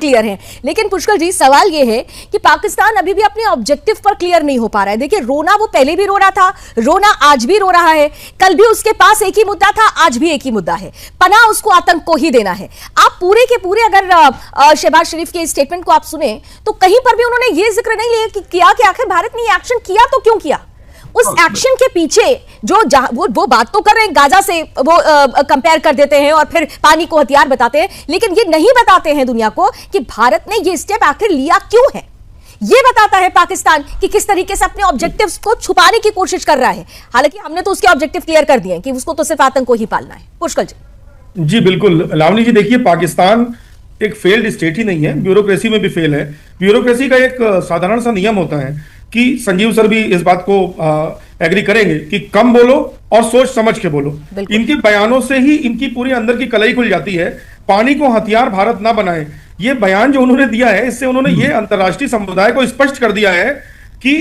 Clear हैं। लेकिन पुष्कर जी, सवाल यह है कि पाकिस्तान अभी भी अपने ऑब्जेक्टिव पर क्लियर नहीं हो पा रहा है। देखिए, रोना वो पहले भी रो रहा था, रोना आज भी रो रहा है, कल भी उसके पास एक ही मुद्दा था, आज भी एक ही मुद्दा है, पनाह उसको आतंक को ही देना है। आप पूरे के पूरे अगर शहबाज शरीफ के स्टेटमेंट को आप सुने तो कहीं पर भी उन्होंने ये जिक्र नहीं किया कि आखिर भारत ने ये एक्शन किया तो क्यों किया। उस एक्शन के पीछे जो वो बात तो कर रहे हैं, गाजा से वो कंपेयर कर देते हैं और फिर पानी को हथियार बताते हैं, लेकिन ये नहीं बताते हैं दुनिया को कि भारत ने ये स्टेप आखिर लिया क्यों है। ये बताता है पाकिस्तान कि किस तरीके से अपने ऑब्जेक्टिव्स को छुपाने की कोशिश कर रहा है। हालांकि हमने तो उसके ऑब्जेक्टिव क्लियर कर दिए कि उसको तो सिर्फ आतंक को ही पालना है। पुष्कर जी। जी बिल्कुल लावनी जी, देखिए पाकिस्तान एक फेल्ड स्टेट ही नहीं है, ब्यूरोक्रेसी में भी फेल है। ब्यूरोक्रेसी का एक साधारण सा नियम होता है कि संजीव सर भी इस बात को एग्री करेंगे कि कम बोलो और सोच समझ के बोलो। इनके बयानों से ही इनकी पूरी अंदर की कलई खुल जाती है। पानी को हथियार भारत ना बनाए, ये बयान जो उन्होंने दिया है, इससे उन्होंने ये अंतर्राष्ट्रीय समुदाय को स्पष्ट कर दिया है कि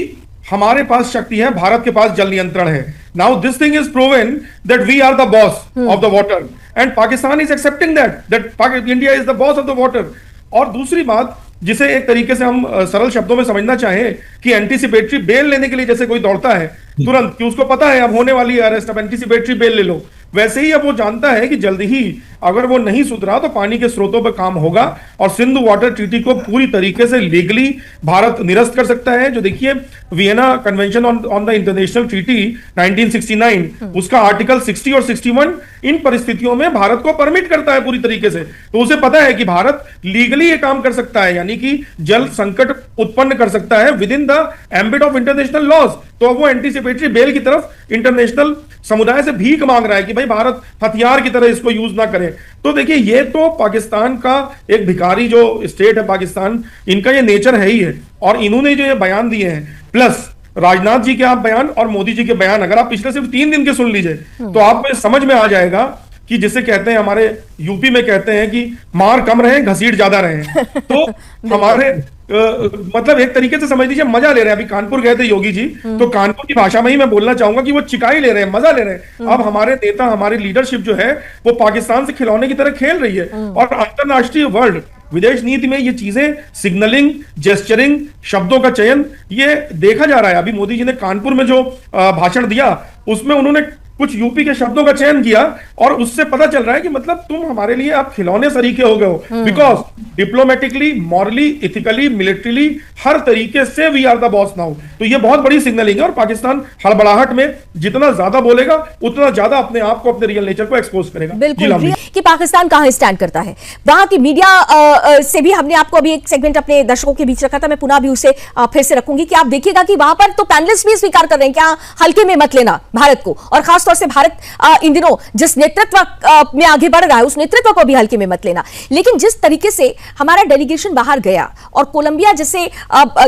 हमारे पास शक्ति है, भारत के पास जल नियंत्रण है। Now this thing is proven that we are the boss of the water and Pakistan is accepting that India is the boss of the water. और दूसरी बात, जिसे एक तरीके से हम सरल शब्दों में समझना चाहें कि एंटीसिपेटरी बेल लेने के लिए जैसे कोई दौड़ता है तुरंत कि उसको पता है अब होने वाली है अरेस्ट, अब एंटीसिपेटरी बेल ले लो, वैसे ही अब वो जानता है कि जल्दी ही अगर वो नहीं सुधरा तो पानी के स्रोतों पर काम होगा और सिंधु वाटर ट्रीटी को पूरी तरीके से लीगली भारत निरस्त कर सकता है। जो देखिए Vienna convention on the international treaty 1969 उसका आर्टिकल 60 और 61 इन परिस्थितियों में भारत को परमिट करता है पूरी तरीके से। तो उसे पता है कि भारत लीगली ये काम कर सकता है, यानी कि जल संकट उत्पन्न कर सकता है within the ambit of international laws. तो वो एंटीसिपेटरी बेल की तरफ इंटरनेशनल समुदाय से भीख मांग रहा है कि भाई भारत हथियार की तरह इसको यूज ना करे। तो देखिए ये तो पाकिस्तान का एक भिखारी जो स्टेट है पाकिस्तान, इनका ये नेचर है ही है। और इन्होंने जो ये बयान दिए हैं, प्लस राजनाथ जी के आप बयान और मोदी जी के बयान अगर आप पिछले सिर्फ 3 दिन के सुन लीजिए तो आपको समझ में आ जाएगा कि जिसे कहते हैं हमारे यूपी में कहते हैं कि मार कम रहे घसीट ज्यादा रहे। तो हमारे मतलब एक तरीके से समझ लीजिए मजा ले रहे हैं। अभी कानपुर गए थे योगी जी, तो कानपुर की भाषा में ही मैं बोलना चाहूंगा कि वो चिकाई ले रहे हैं, मजा ले रहे हैं। अब हमारे नेता, हमारी लीडरशिप जो है वो पाकिस्तान से खिलौने की तरह खेल रही है। और अंतरराष्ट्रीय वर्ल्ड विदेश नीति में ये चीजें सिग्नलिंग, जेस्चरिंग, शब्दों का चयन ये देखा जा रहा है। अभी मोदी जी ने कानपुर में जो भाषण दिया उसमें उन्होंने कुछ यूपी के शब्दों का चयन किया और उससे पता चल रहा है कि मतलब तुम हमारे लिए आप खिलौने सरीखे हो गए हो। Because diplomatically, morally, ethically, militarily हर तरीके से we are the boss now. तो ये बहुत बड़ी सिग्नलिंग है और पाकिस्तान हड़बड़ाहट में जितना ज्यादा बोलेगा उतना ज्यादा अपने आप को, अपने रियल नेचर को एक्सपोज करेगा। बिल्कुल कि पाकिस्तान कहां स्टैंड करता है। वहां की मीडिया से भी हमने आपको अभी एक सेगमेंट अपने दर्शकों के बीच रखा था, मैं पुनः भी उसे फिर से रखूंगी कि आप देखिएगा कि वहां पर तो पैनलिस्ट भी स्वीकार कर रहे हैं क्या हल्के में मत लेना भारत को। और खास तौर से भारत इन दिनों जिस नेतृत्व में आगे बढ़ रहा है उस नेतृत्व को भी हल्के में मत लेना। लेकिन जिस तरीके से हमारा डेलीगेशन बाहर गया और कोलंबिया जैसे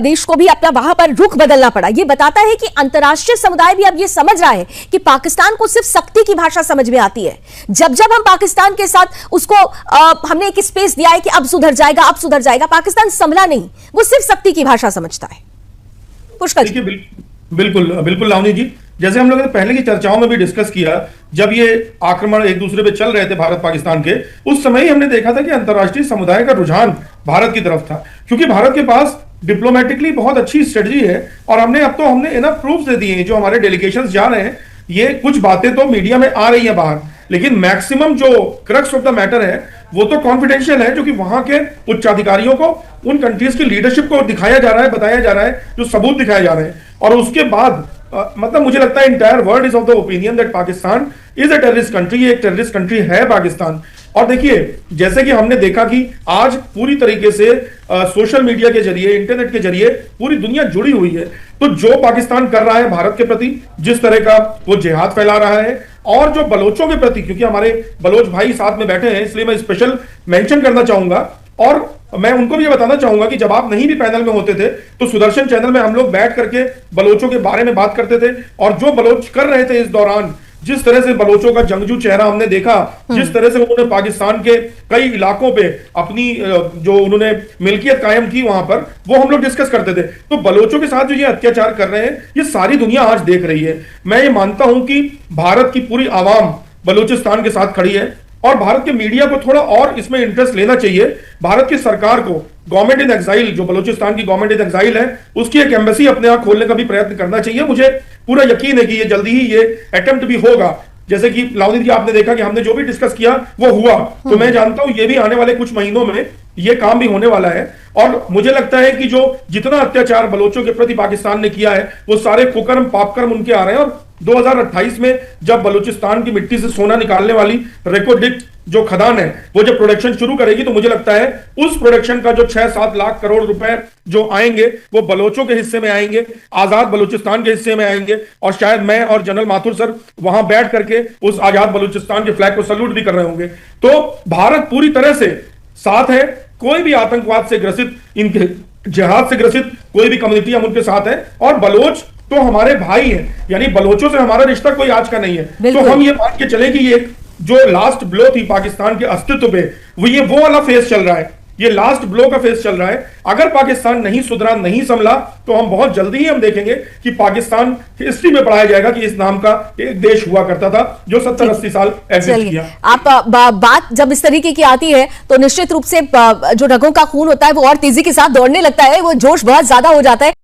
देश को भी अपना वहां पर रुख बदलना पड़ा, यह बताता है कि अंतरराष्ट्रीय समुदाय भी अब यह समझ रहा है कि पाकिस्तान को सिर्फ सख्ती की भाषा समझ में आती है। जब जब हम पाकिस्तान के साथ उसको हमने एक स्पेस दिया है कि अब सुधर जाएगा, अब सुधर जाएगा, पाकिस्तान संभला नहीं, वो सिर्फ सख्ती की भाषा समझता है। पुष्कर जी। बिल्कुल बिल्कुल लावनी जी, जैसे हम लोगों ने पहले की चर्चाओं में भी डिस्कस किया, जब ये आक्रमण एक दूसरे पे चल रहे थे भारत पाकिस्तान के, उस समय ही हमने देखा था कि अंतरराष्ट्रीय समुदाय का रुझान भारत की तरफ था, क्योंकि भारत के पास डिप्लोमेटिकली बहुत अच्छी स्ट्रेटजी है। और हमने इनफ प्रूफ दे दिए हैं। जो हमारे डेलीगेशंस जा रहे हैं, ये कुछ बातें तो मीडिया में आ रही है बाहर, लेकिन मैक्सिमम जो क्रक्स ऑफ द मैटर है वो तो कॉन्फिडेंशियल है, जो कि वहां के उच्चाधिकारियों को, उन कंट्रीज की लीडरशिप को दिखाया जा रहा है, बताया जा रहा है, जो सबूत दिखाए जा रहे हैं। और उसके बाद मतलब मुझे लगता है entire world is of the opinion that Pakistan is a terrorist country. ये एक टेररिस्ट कंट्री है पाकिस्तान। और देखिए जैसे कि हमने देखा कि आज पूरी तरीके से सोशल मीडिया के जरिए, इंटरनेट के जरिए पूरी दुनिया जुड़ी हुई है। तो जो पाकिस्तान कर रहा है भारत के प्रति, जिस तरह का वो जिहाद फैला रहा है, और जो बलोचों के प्रति, क्योंकि हमारे बलोच भाई साथ में बैठे हैं इसलिए मैं स्पेशल मेंशन करना चाहूंगा। और मैं उनको भी ये बताना चाहूंगा कि जब आप नहीं भी पैनल में होते थे तो सुदर्शन चैनल में हम लोग बैठ करके बलोचों के बारे में बात करते थे। और जो बलोच कर रहे थे इस दौरान, जिस तरह से बलोचों का जंगजू चेहरा हमने देखा, जिस तरह से उन्होंने पाकिस्तान के कई इलाकों पे अपनी जो उन्होंने मिल्कियत कायम की वहां पर, वो हम लोग डिस्कस करते थे। तो बलोचों के साथ जो ये अत्याचार कर रहे हैं, ये सारी दुनिया आज देख रही है। मैं ये मानता हूं कि भारत की पूरी आवाम बलूचिस्तान के साथ खड़ी है। और भारत के मीडिया को थोड़ा और इसमें इंटरेस्ट लेना चाहिए। भारत की सरकार को गवर्नमेंट इन एक्साइल, जो बलूचिस्तान की गवर्नमेंट इन एक्साइल है, उसकी एक एम्बेसी अपने यहां खोलने का भी प्रयत्न करना चाहिए। मुझे पूरा यकीन है कि ये जल्दी ही ये अटेम्प्ट भी होगा। जैसे कि लाउदीन जी, आपने देखा कि हमने जो भी डिस्कस किया वो हुआ, तो मैं जानता हूं ये भी आने वाले कुछ महीनों में ये काम भी होने वाला है। और मुझे लगता है कि जो जितना अत्याचार बलोचों के प्रति पाकिस्तान ने किया है, वो सारे कुकर्म पापकर्म उनके आ रहे हैं। और 2028 में जब बलूचिस्तान की मिट्टी से सोना निकालने वाली रेकोडिक जो खदान है वो जब प्रोडक्शन शुरू करेगी, तो मुझे लगता है उस प्रोडक्शन का जो 6-7 लाख करोड़ रुपए जो आएंगे वो बलोचों के हिस्से में आएंगे, आजाद बलूचिस्तान के हिस्से में आएंगे। और शायद मैं और जनरल माथुर सर वहां बैठ करके उस आजाद बलूचिस्तान के फ्लैग को सल्यूट भी कर रहे होंगे। तो भारत पूरी तरह से साथ है। कोई भी आतंकवाद से ग्रसित, इनके जिहाद से ग्रसित कोई भी कम्युनिटी, हम उनके साथ है। और बलोच तो हमारे भाई हैं, यानी बलोचों से हमारा रिश्ता कोई आज का नहीं है। तो हम ये मान के चले कि ये जो लास्ट ब्लो थी पाकिस्तान के अस्तित्व पे, वो वाला फेज चल रहा है, ये लास्ट ब्लो का फेज चल रहा है। अगर पाकिस्तान नहीं सुधरा, नहीं संभला, तो हम बहुत जल्दी ही हम देखेंगे कि पाकिस्तान हिस्ट्री में पढ़ाया जाएगा कि इस नाम का एक देश हुआ करता था जो 70-80 साल एग्जिस्ट किया। आप बात जब इस तरीके की आती है तो निश्चित रूप से जो रगों का खून होता है वो और तेजी के साथ दौड़ने लगता है, वो जोश बहुत ज्यादा हो जाता है।